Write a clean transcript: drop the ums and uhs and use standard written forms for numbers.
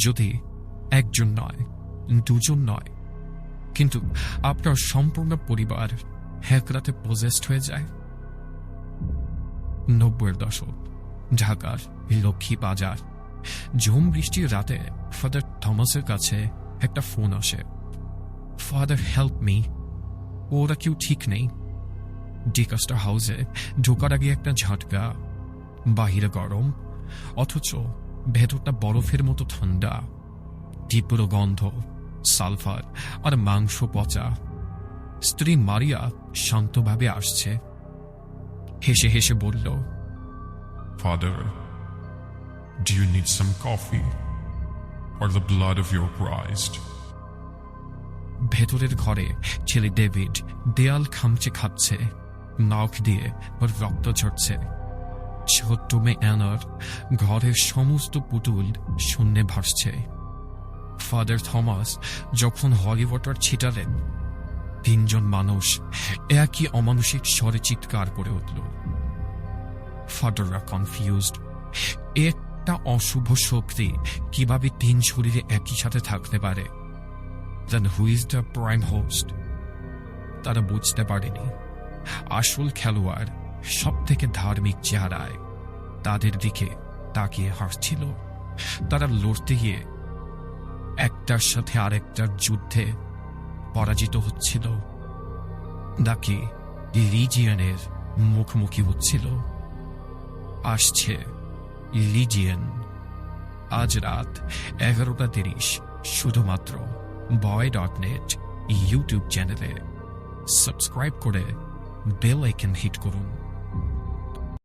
যদি একজন নয়, দুজন নয়, কিন্তু আপনার সম্পূর্ণ পরিবার এক রাতে পজেসড হয়ে যায়। 90-এর দশক, ঢাকার লক্ষ্মী বাজার। ঝুম বৃষ্টির রাতে ফাদার থমাসের কাছে একটা ফোন আসে। ফাদার, হেল্প মি, ওরা কেউ ঠিক নেই। ডিকাস্টার হাউসে ঢোকার আগে একটা ঝাটকা, বাহিরে গরম, অথচ ভেতরটা বরফের মতো ঠান্ডা। তীব্র গন্ধ, সালফার আর মাংস পচা। স্ত্রী মারিয়া শান্তভাবে আসছে, হেসে হেসে বলল, Father, do you need some coffee or the blood of your Christ? ভেতরের ঘরে ছেলে ডেভিড দেয়াল খামচে খাচ্ছে, নাক দিয়ে ওর রক্ত ঝরছে। ছোট্ট মেয়ে অ্যানার ঘরের সমস্ত পুতুল শূন্যে ভাসছে। ফাদার থমাস যখন হলি ওয়াটার ছিটালেন, 3 জন মানুষ একই অমানুষিক স্বরে চিৎকার করে উঠল। ফাদাররা কনফিউজড, একটা অশুভ শক্তি কিভাবে 3 শরীরে একই সাথে থাকতে পারে। Then who is the prime host? তারা বুঝতে পারেনি। আসল খেলোয়াড় সব থেকে ধার্মিক চেহারায় তাদের দিকে তাকিয়ে হাসছিল। তারা লড়তে গিয়ে একটার সাথে আরেকটার যুদ্ধে পরাজিত হচ্ছিল, নাকি লিজিয়নের মুখোমুখি হচ্ছিল। আসছে লিজিয়ন, আজ রাত 11:30 শুধুমাত্র boy.net ইউটিউব চ্যানেলে। সাবস্ক্রাইব করে বেল আইকন হিট করুন।